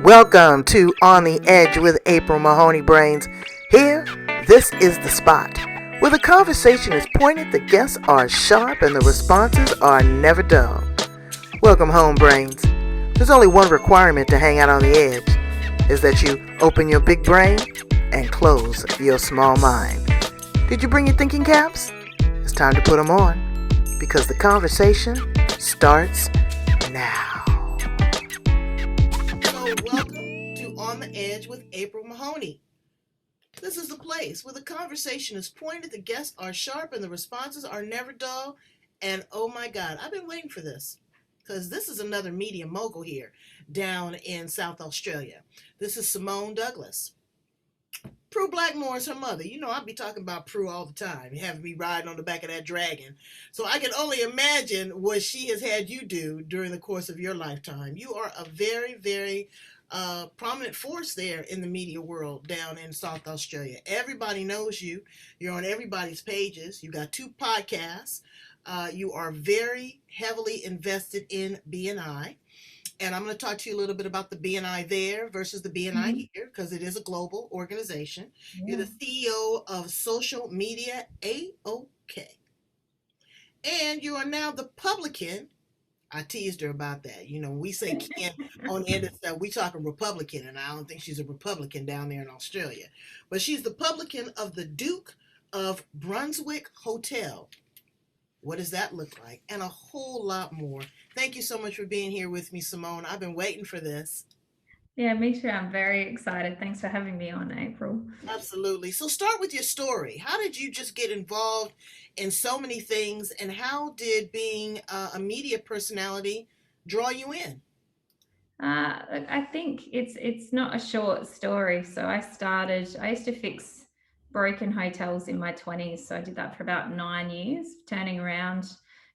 Welcome to On the Edge with April Mahoney Brains. Here, this is the spot where the conversation is pointed, the guests are sharp, and the responses are never dull. Welcome home, Brains. There's only one requirement to hang out on the edge, is that you open your big brain and close your small mind. Did you bring your thinking caps? It's time to put them on, because the conversation starts now. Welcome to On the Edge with April Mahoney. This is the place where the conversation is pointed, the guests are sharp, and the responses are never dull. And oh my God, I've been waiting for this because this is another media mogul here down in South Australia. This is Simone Douglas. Prue Blackmore is her mother. You know, I'll be talking about Prue all the time, having me riding on the back of that dragon. So I can only imagine what she has had you do during the course of your lifetime. You are a very, very prominent force there in the media world down in South Australia. Everybody knows you. You're on everybody's pages. You got 2 podcasts. You are very heavily invested in BNI. And I'm going to talk to you a little bit about the BNI there versus the BNI here, because it is a global organization. Yeah. You're the CEO of Social Media AOK. And you are now the publican. I teased her about that. You know, we say Ken on the end of stuff, we talking Republican, and I don't think she's a Republican down there in Australia. But she's the publican of the Duke of Brunswick Hotel. What does that look like? And a whole lot more. Thank you so much for being here with me, Simone. I've been waiting for this. Yeah, me too. I'm very excited. Thanks for having me on, April. Absolutely. So start with your story. How did you just get involved in so many things, and how did being a media personality draw you in? I think it's not a short story. So I used to fix broken hotels in my 20s. So I did that for about 9 years, turning around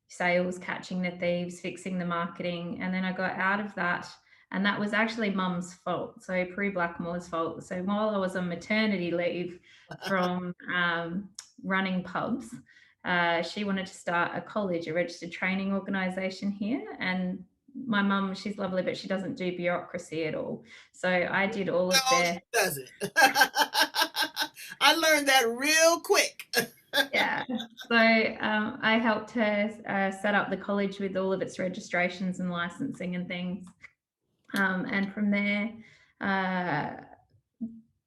sales, catching the thieves, fixing the marketing. And then I got out of that. And that was actually mum's fault. So Prue Blackmore's fault. So while I was on maternity leave from running pubs, she wanted to start a college, a registered training organisation here. And my mum, she's lovely, but she doesn't do bureaucracy at all. So I did all of No, she doesn't. I learned that real quick. Yeah. So I helped her set up the college with all of its registrations and licensing and things. And from there,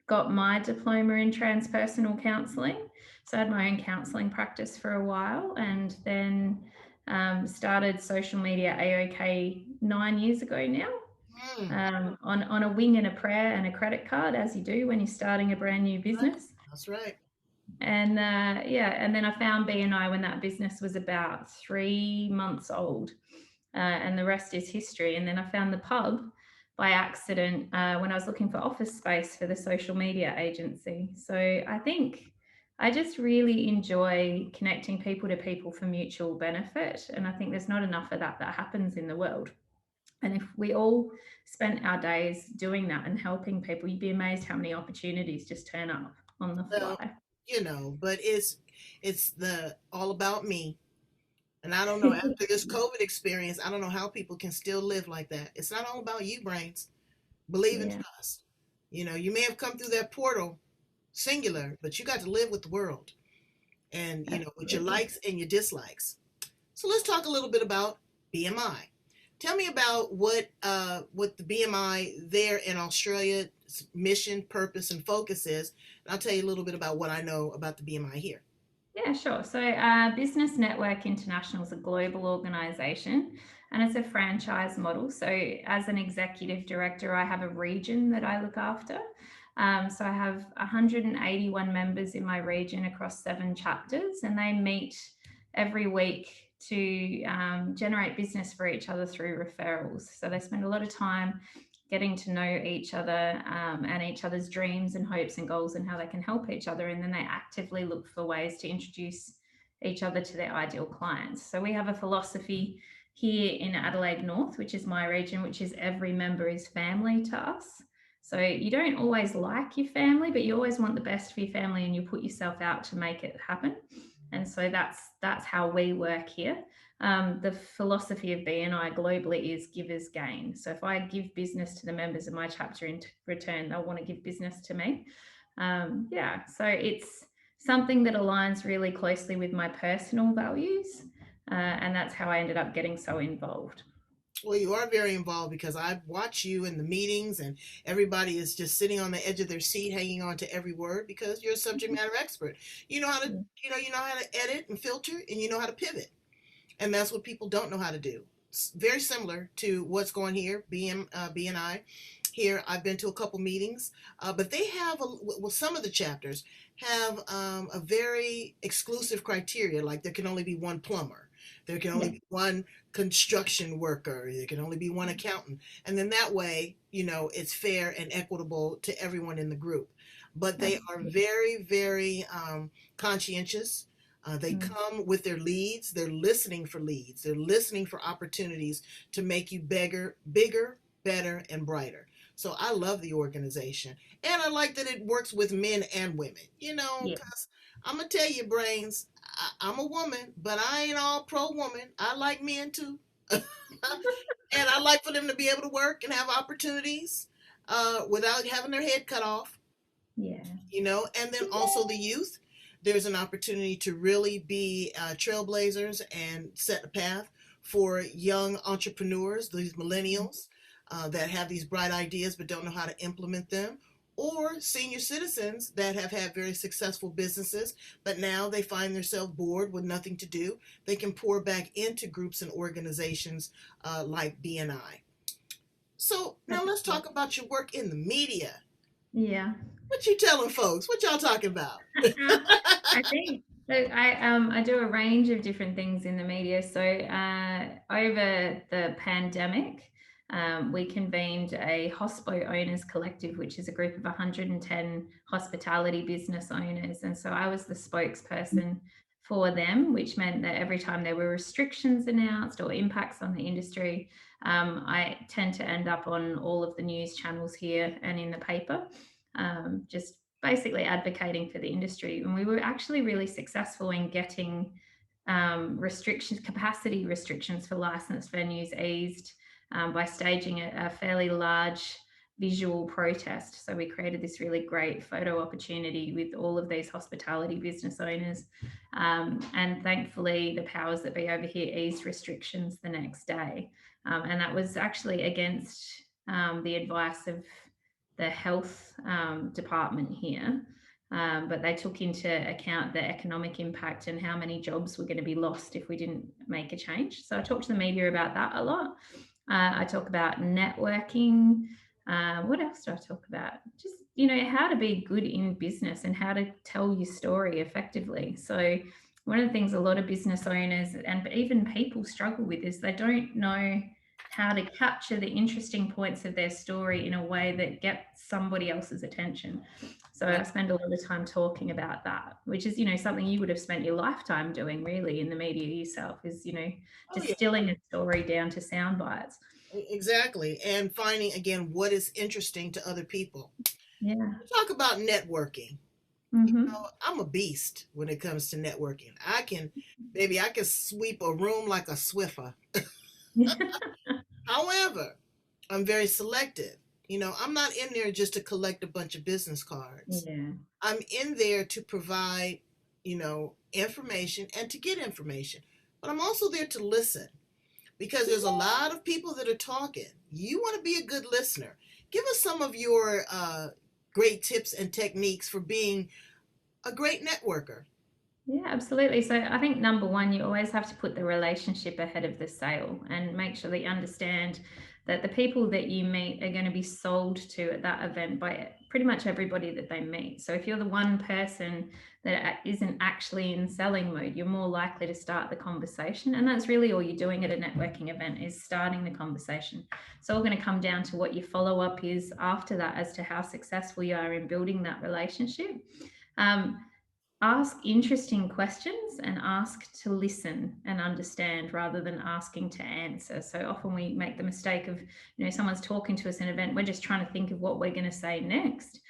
got my diploma in transpersonal counselling. So I had my own counselling practice for a while, and then started Social Media AOK 9 years ago now. On a wing and a prayer and a credit card, as you do when you're starting a brand new business. That's right. And and then I found BNI when that business was about 3 months old, and the rest is history. And then I found the pub by accident when I was looking for office space for the social media agency. So I think I just really enjoy connecting people to people for mutual benefit. And I think there's not enough of that happens in the world. And if we all spent our days doing that and helping people, you'd be amazed how many opportunities just turn up on the fly. Well, you know, but it's the all about me. And I don't know, after this COVID experience, I don't know how people can still live like that. It's not all about you, Brains. Believe and trust. You know, you may have come through that portal singular, but you got to live with the world and, you know, with your likes and your dislikes. So let's talk a little bit about BMI. Tell me about what the BMI there in Australia's mission, purpose, and focus is. And I'll tell you a little bit about what I know about the BMI here. Yeah, sure. So Business Network International is a global organisation, and it's a franchise model. So as an executive director, I have a region that I look after. So I have 181 members in my region across 7 chapters, and they meet every week to generate business for each other through referrals. So they spend a lot of time getting to know each other and each other's dreams and hopes and goals and how they can help each other. And then they actively look for ways to introduce each other to their ideal clients. So we have a philosophy here in Adelaide North, which is my region, which is every member is family to us. So you don't always like your family, but you always want the best for your family, and you put yourself out to make it happen. And so that's how we work here. The philosophy of BNI globally is givers gain. So if I give business to the members of my chapter in return, they'll want to give business to me. Yeah, so it's something that aligns really closely with my personal values. And that's how I ended up getting so involved. Well, you are very involved because I watch you in the meetings and everybody is just sitting on the edge of their seat hanging on to every word because you're a subject matter expert. You know how to, you know how to edit and filter and you know how to pivot. And that's what people don't know how to do. It's very similar to what's going here, BNI. Here, I've been to a couple meetings, but they have, well, some of the chapters have a very exclusive criteria, like there can only be one plumber, there can only Yeah. be one construction worker, there can only be one accountant. And then that way, you know, it's fair and equitable to everyone in the group. But they are Absolutely. very, very conscientious. They Mm. come with their leads. They're listening for leads. They're listening for opportunities to make you bigger, better, and brighter. So I love the organization. And I like that it works with men and women, you know, Yeah. because I'm going to tell you, Brains, I'm a woman, but I ain't all pro woman. I like men too. And I like for them to be able to work and have opportunities without having their head cut off, Yeah. you know, and then also the youth. There's an opportunity to really be trailblazers and set a path for young entrepreneurs, these millennials that have these bright ideas but don't know how to implement them, or senior citizens that have had very successful businesses, but now they find themselves bored with nothing to do. They can pour back into groups and organizations like BNI. So now let's talk about your work in the media. Yeah. What you telling folks? What y'all talking about? I think so. I do a range of different things in the media. So over the pandemic, we convened a hospo owners collective, which is a group of 110 hospitality business owners, and so I was the spokesperson for them, which meant that every time there were restrictions announced or impacts on the industry, I tend to end up on all of the news channels here and in the paper. Just basically advocating for the industry. And we were actually really successful in getting restrictions, capacity restrictions for licensed venues eased by staging a fairly large visual protest. So we created this really great photo opportunity with all of these hospitality business owners. And thankfully, the powers that be over here eased restrictions the next day. And that was actually against the advice of the health department here. But they took into account the economic impact and how many jobs were going to be lost if we didn't make a change. So I talk to the media about that a lot. I talk about networking. What else do I talk about? Just, you know, how to be good in business and how to tell your story effectively. So one of the things a lot of business owners and even people struggle with is they don't know how to capture the interesting points of their story in a way that gets somebody else's attention. So Right. I spend a lot of time talking about that, which is, you know, something you would have spent your lifetime doing really in the media yourself, is, you know, Oh yeah, distilling a story down to sound bites. exactly. And finding again what is interesting to other people. Yeah. Talk about networking. You Mm-hmm. know, I'm a beast when it comes to networking. Baby, I can sweep a room like a Swiffer. However, I'm very selective. You know, I'm not in there just to collect a bunch of business cards. Yeah. I'm in there to provide, you know, information and to get information. But I'm also there to listen because there's a lot of people that are talking. You want to be a good listener. Give us some of your great tips and techniques for being a great networker. Yeah, absolutely. So I think number one, you always have to put the relationship ahead of the sale and make sure that you understand that the people that you meet are going to be sold to at that event by pretty much everybody that they meet. So if you're the one person that isn't actually in selling mode, you're more likely to start the conversation. And that's really all you're doing at a networking event, is starting the conversation. So all going to come down to what your follow up is after that as to how successful you are in building that relationship. Um, Ask interesting questions and ask to listen and understand rather than asking to answer. So often we make the mistake of, you know, someone's talking to us in an event, we're just trying to think of what we're going to say next,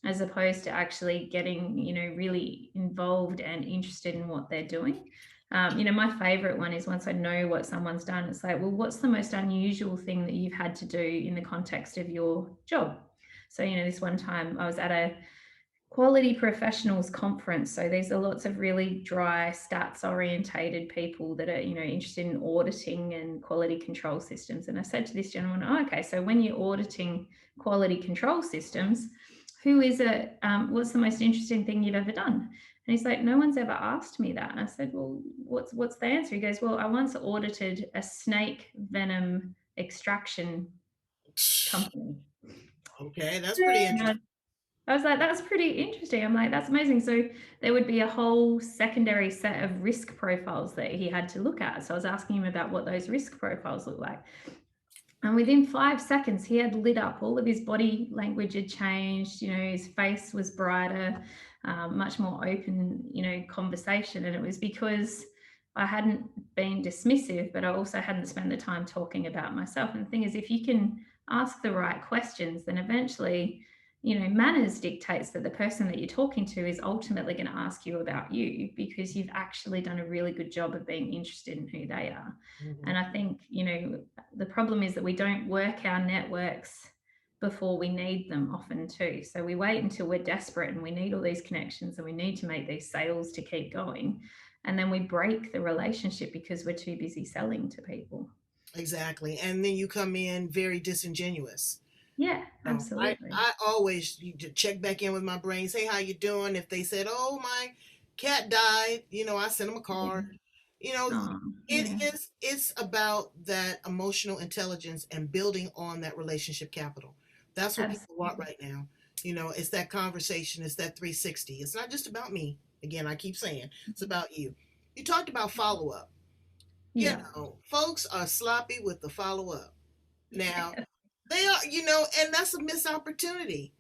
as opposed to actually getting, you know, really involved and interested in what they're doing. My favorite one is once I know what someone's done, it's like, well, what's the most unusual thing that you've had to do in the context of your job? So, this one time I was at a quality professionals conference. So these are lots of really dry stats orientated people that are, interested in auditing and quality control systems. And I said to this gentleman, oh, okay, so when you're auditing quality control systems, who is it? What's the most interesting thing you've ever done? And he's like, no one's ever asked me that. And I said, well, what's the answer? He goes, well, I once audited a snake venom extraction company. Okay, that's pretty interesting. I was like, that's pretty interesting. I'm like, that's amazing. So there would be a whole secondary set of risk profiles that he had to look at. So I was asking him about what those risk profiles look like. And within 5 seconds, he had lit up. All of his body language had changed. His face was brighter, much more open, conversation. And it was because I hadn't been dismissive, but I also hadn't spent the time talking about myself. And the thing is, if you can ask the right questions, then eventually, manners dictates that the person that you're talking to is ultimately going to ask you about you because you've actually done a really good job of being interested in who they are. Mm-hmm. And I think, the problem is that we don't work our networks before we need them often too. So we wait until we're desperate and we need all these connections and we need to make these sales to keep going. And then we break the relationship because we're too busy selling to people. Exactly. And then you come in very disingenuous. Yeah, I absolutely. I always check back in with my brain, say how you doing. If they said, "Oh, my cat died," I send them a card. You know, Oh, it yeah, is it's about that emotional intelligence and building on that relationship capital. That's what people want absolutely. right now. It's that conversation, it's that 360. It's not just about me. Again, I keep saying it's about you. You talked about follow up. Yeah. Folks are sloppy with the follow up. Now, they are, and that's a missed opportunity.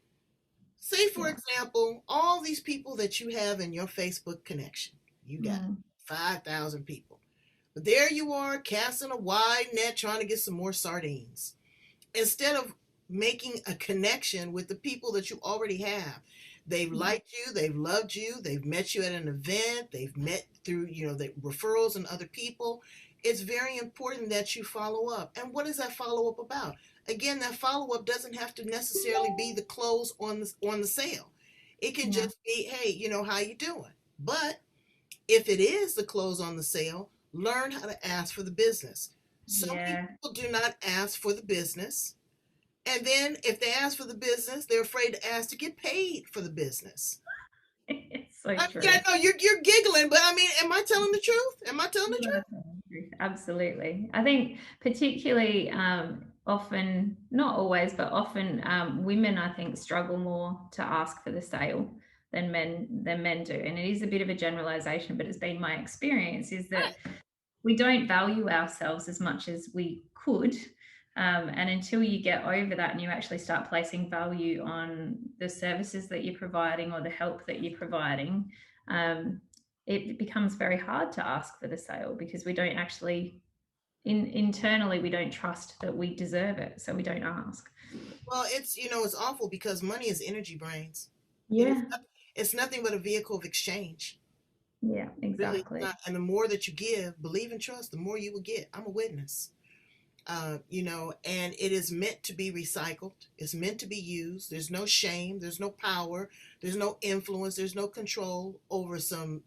Say, for Yeah. example, all these people that you have in your Facebook connection, you got Mm, 5,000 people. But there you are casting a wide net trying to get some more sardines. Instead of making a connection with the people that you already have. They've yeah. liked you, they've loved you, they've met you at an event, they've met through, the referrals and other people. It's very important that you follow up. And what is that follow up about? Again, that follow up doesn't have to necessarily be the close on the sale. It can Yeah. just be, hey, how you doing? But if it is the close on the sale, learn how to ask for the business. So many Yeah. people do not ask for the business. And then if they ask for the business, they're afraid to ask to get paid for the business. It's so Yeah, true. no, you're giggling, but I mean, am I telling the truth? Am I telling the You truth? are telling the truth. Absolutely. I think particularly often, not always, but often women I think struggle more to ask for the sale than men do. And it is a bit of a generalization, but it's been my experience is that Right. we don't value ourselves as much as we could. And until you get over that and you actually start placing value on the services that you're providing or the help that you're providing, um, it becomes very hard to ask for the sale because we don't actually, internally, we don't trust that we deserve it. So we don't ask. Well, it's awful because money is energy, brains. It is. Yeah. It's nothing but a vehicle of exchange. Yeah, Really, it's exactly. not. And the more that you give, believe and trust, the more you will get. I'm a witness. And it is meant to be recycled. It's meant to be used. There's no shame. There's no power. There's no influence. There's no control over some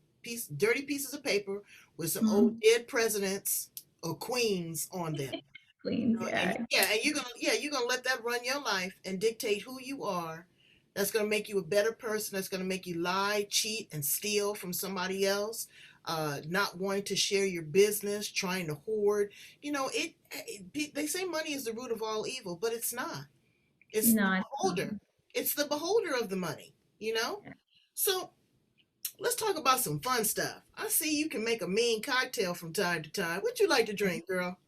dirty pieces of paper with some old Mm. dead presidents or queens on them. Queens, And yeah. you're gonna let that run your life and dictate who you are. That's gonna make you a better person. That's gonna make you lie, cheat, and steal from somebody else. Not wanting to share your business, trying to hoard. They say money is the root of all evil, but it's not. It's the No, it's not. beholder. It's the beholder of the money. You know. So let's talk about some fun stuff. I see you can make a mean cocktail from time to time. What you like to drink, girl?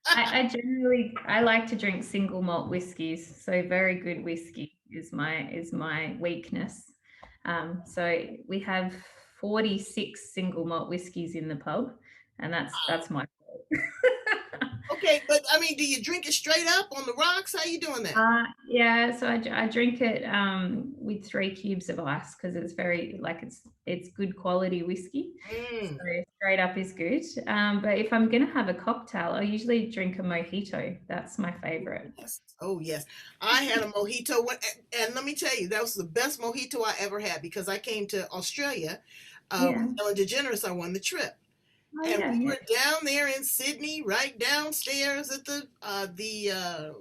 I like to drink single malt whiskies, so very good whiskey is my weakness. So we have 46 single malt whiskies in the pub, and that's my fault. Okay, but I mean, do you drink it straight up on the rocks? How you doing that? Yeah, so I drink it with 3 cubes of ice because it's very like it's good quality whiskey. So Mm. straight up is good. But if I'm gonna have a cocktail, I usually drink a mojito. That's my favorite. Yes. Oh, yes. I had a mojito, and let me tell you, that was the best mojito I ever had because I came to Australia with Yeah. Ellen DeGeneres. I won the trip, Oh and yeah, we yeah. were down there in Sydney, right downstairs at the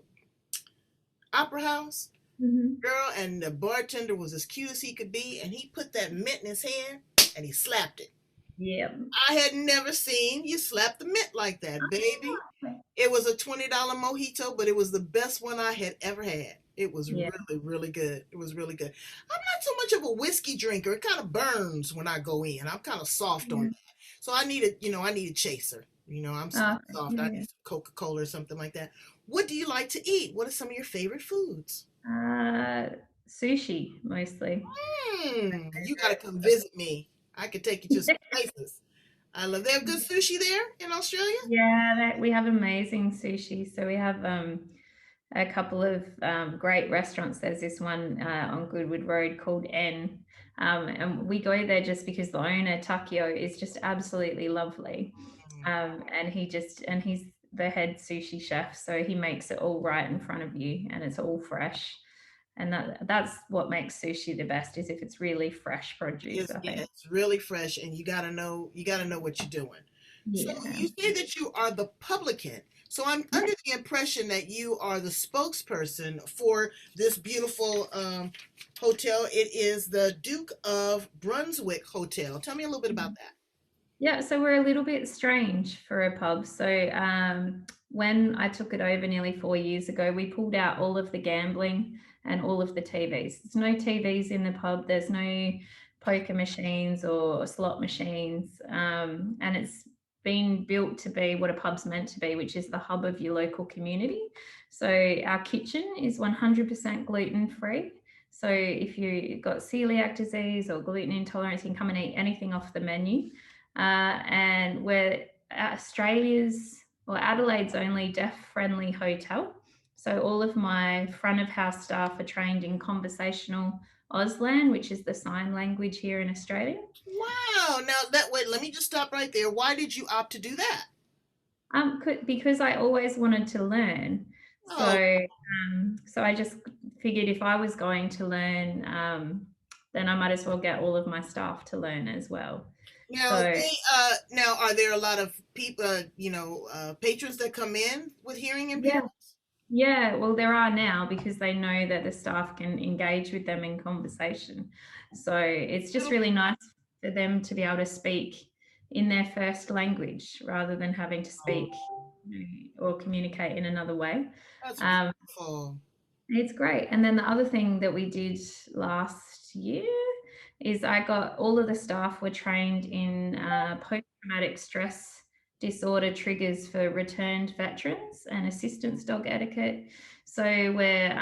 opera house, Hmm. girl, and the bartender was as cute as he could be, and he put that mint in his hand and he slapped it. Yeah. I had never seen you slap the mint like that, baby. Oh, It was a $20 mojito, but it was the best one I had ever had. It was yeah. really, really good. It was really good. I'm not so much of a whiskey drinker. It kind of burns when I go in. I'm kind of soft on Yeah. that. So I need a chaser. I'm Oh, soft. I yeah. need some Coca-Cola or something like that. What do you like to eat? What are some of your favorite foods? Uh, Sushi mostly. You got to come Favorite. visit me. I could take you to some places. I love. They have good sushi there in Australia. Yeah, we have amazing sushi. So we have a couple of great restaurants. There's this one on Goodwood Road called N. And we go there just because the owner, Takio, is just absolutely lovely. And he's the head sushi chef. So he makes it all right in front of you and it's all fresh. And that's what makes sushi the best is if it's really fresh produce, It's, I yeah, think. it's really fresh, and you gotta know what you're doing. So Yeah. you say that you are the publican. So I'm Yeah. under the impression that you are the spokesperson for this beautiful hotel. It is the Duke of Brunswick Hotel. Tell me a little bit about that. Yeah, so we're a little bit strange for a pub. So when I took it over nearly 4 years ago, we pulled out all of the gambling and all of the TVs. There's no TVs in the pub. There's no poker machines or slot machines, and it's been built to be what a pub's meant to be, which is the hub of your local community. So our kitchen is 100% gluten free. So if you've got celiac disease or gluten intolerance, you can come and eat anything off the menu. And we're Australia's or Adelaide's only deaf-friendly hotel. So all of my front of house staff are trained in conversational Auslan, which is the sign language here in Australia. Wow. Now that wait, let me just stop right there. Why did you opt to do that? Because I always wanted to learn. Oh, So I just figured if I was going to learn, then I might as well get all of my staff to learn as well. now So now are there a lot of people, patrons that come in with hearing yeah, impairments? yeah, well, there are now because they know that the staff can engage with them in conversation. So it's just really nice for them to be able to speak in their first language rather than having to Oh, speak or communicate in another way. that's Um, beautiful. it's great. And then the other thing that we did last year is I got all of the staff were trained in post-traumatic stress disorder triggers for returned veterans and assistance dog etiquette. So we're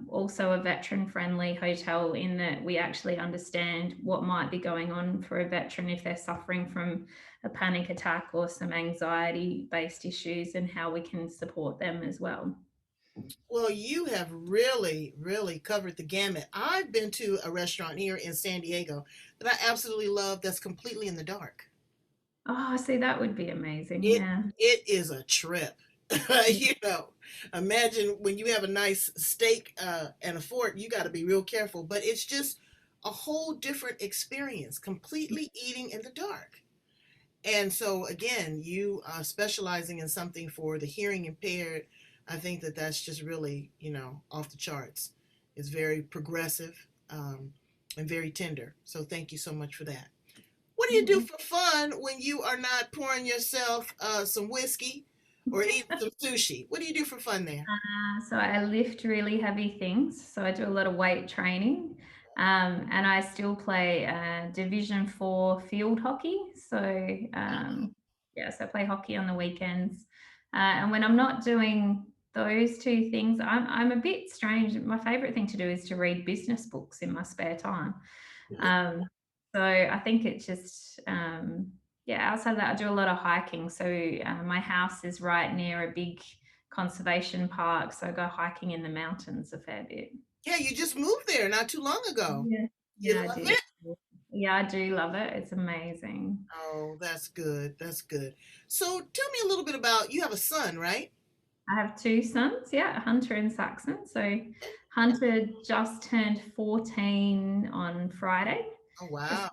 also a veteran-friendly hotel in that we actually understand what might be going on for a veteran if they're suffering from a panic attack or some anxiety-based issues and how we can support them as well. Well, you have really, really covered the gamut. I've been to a restaurant here in San Diego that I absolutely love that's completely in the dark. Oh, see, that would be amazing. It Yeah. it is a trip. Yeah. you know, Imagine when you have a nice steak and a fork, you got to be real careful, but it's just a whole different experience, completely eating in the dark. And so again, you specializing in something for the hearing impaired, I think that that's just really, off the charts. It's very progressive, and very tender. So thank you so much for that. What do you do Yeah. for fun when you are not pouring yourself some whiskey or eating some sushi? What do you do for fun there? So I lift really heavy things. So I do a lot of weight training. And I still play Division 4 field hockey. So yes, I play hockey on the weekends. And when I'm not doing those two things, I'm a bit strange. My favorite thing to do is to read business books in my spare time. Um, so I think it just, Yeah, outside of that, I do a lot of hiking. So my house is right near a big conservation park, so I go hiking in the mountains a fair bit. Yeah, you just moved there not too long ago. Yeah. You Yeah, I love did. it? Yeah, I do love it. It's amazing. Oh, that's good. That's good. So tell me a little bit about, you have a son, right? I have two sons, yeah, Hunter and Saxon. So Hunter just turned 14 on Friday, Oh, just wow.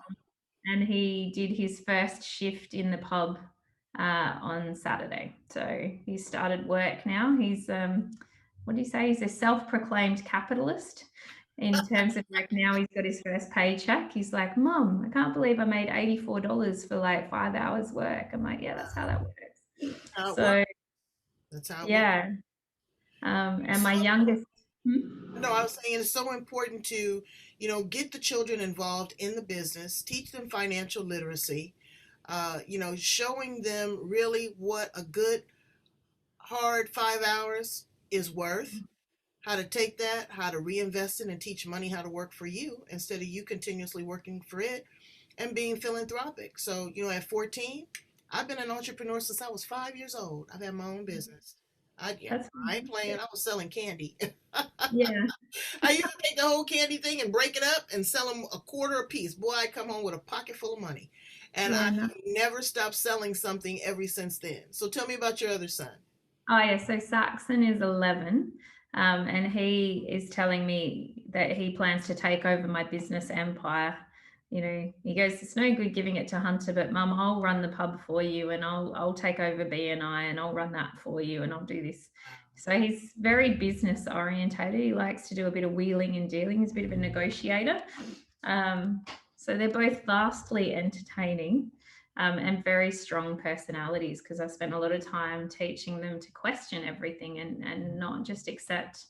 and he did his first shift in the pub on Saturday. So he started work now. He's what do you say? He's a self-proclaimed capitalist in terms of like now he's got his first paycheck. He's like, Mom, I can't believe I made $84 for like 5 hours work. I'm like, yeah, that's how that works. How it works. So That's how it works. yeah. And So, my youngest, hmm? no, I was saying it's so important to, get the children involved in the business, teach them financial literacy, showing them really what a good, hard 5 hours is worth, how to take that, how to reinvest it and teach money how to work for you instead of you continuously working for it and being philanthropic. So, at 14, I've been an entrepreneur since I was 5 years old. I've had my own business. Yeah, That's I ain't playing. fantastic. I was selling candy. Yeah, I used to take the whole candy thing and break it up and sell them a quarter a piece. Boy, I come home with a pocket full of money. And I yeah, no. never stopped selling something ever since then. So tell me about your other son. Oh, yeah. So Saxon is 11, and he is telling me that he plans to take over my business empire. He goes, "It's no good giving it to Hunter, but Mum, I'll run the pub for you, and I'll take over BNI, and I'll run that for you, and I'll do this." So he's very business orientated. He likes to do a bit of wheeling and dealing. He's a bit of a negotiator. Um, so they're both vastly entertaining and very strong personalities because I spent a lot of time teaching them to question everything and not just accept,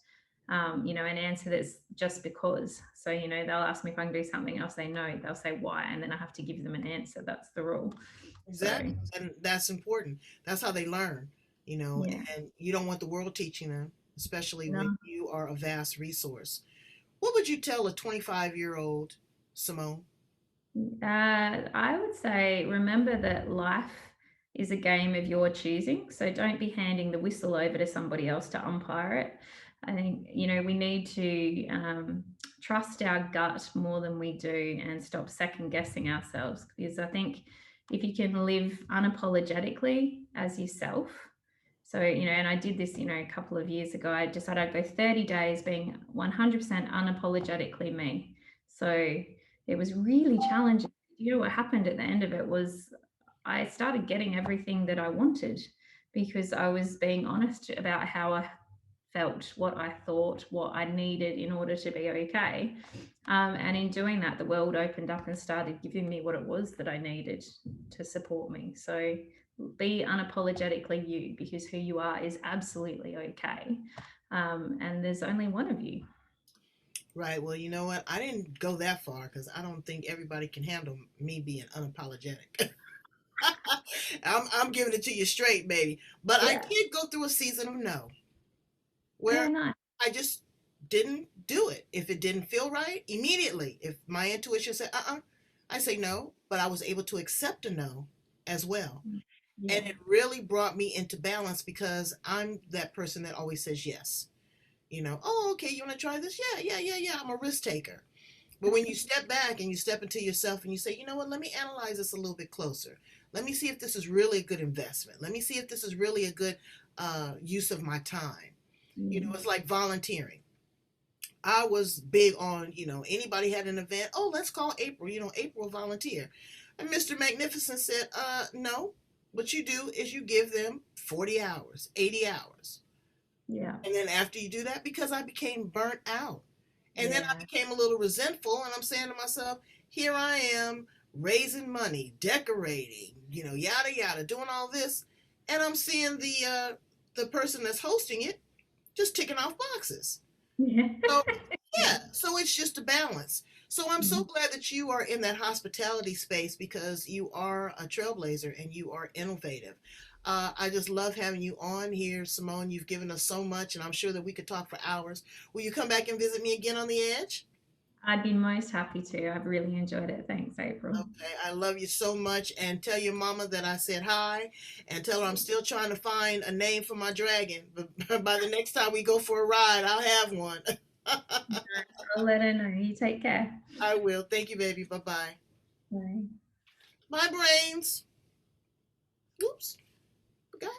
an answer that's just because. So, they'll ask me if I can do something, I'll say no, they'll say why, and then I have to give them an answer. That's the rule. So, Exactly. And that's important. That's how they learn, yeah. and you don't want the world teaching them, especially when No. you are a vast resource. What would you tell a 25-year-old Simone? I would say remember that life is a game of your choosing. So don't be handing the whistle over to somebody else to umpire it. I think, we need to trust our gut more than we do and stop second guessing ourselves. Because I think if you can live unapologetically as yourself, so, and I did this, a couple of years ago, I decided I'd go 30 days being 100% unapologetically me. So, it was really challenging. What happened at the end of it was I started getting everything that I wanted because I was being honest about how I felt, what I thought, what I needed in order to be okay. And in doing that, the world opened up and started giving me what it was that I needed to support me. So be unapologetically you because who you are is absolutely okay. And there's only one of you. Right. Well, you know what? I didn't go that far because I don't think everybody can handle me being unapologetic. I'm giving it to you straight, baby. But I Yeah. did go through a season of no, Yeah, where nice. I just didn't do it. If it didn't feel right, immediately, if my intuition said, I say no, but I was able to accept a no as well. And Yeah. it really brought me into balance because I'm that person that always says yes. Oh, okay, you want to try this? Yeah, yeah, yeah, yeah. I'm a risk taker. But when you step back and you step into yourself and you say, you know what, let me analyze this a little bit closer. Let me see if this is really a good investment. Let me see if this is really a good use of my time. Mm. It's like volunteering. I was big on, anybody had an event, oh, let's call April, April will volunteer. And Mr. Magnificent said, no, what you do is you give them 40 hours, 80 hours. Yeah. And then after you do that, because I became burnt out. And then I Yeah. became a little resentful, and I'm saying to myself, here I am raising money, decorating, yada yada, doing all this, and I'm seeing the person that's hosting it just ticking off boxes. Yeah. So yeah, so it's just a balance. So I'm so Mhm. glad that you are in that hospitality space because you are a trailblazer and you are innovative. I just love having you on here, Simone. You've given us so much, and I'm sure that we could talk for hours. Will you come back and visit me again on the edge? I'd be most happy to. I've really enjoyed it. Thanks, April. Okay, I love you so much, and tell your mama that I said hi, and tell her I'm still trying to find a name for my dragon. But by the next time we go for a ride, I'll have one. I'll let her know. You take care. I will. Thank you, baby. Bye bye. Bye. My brains. Oops, forgot.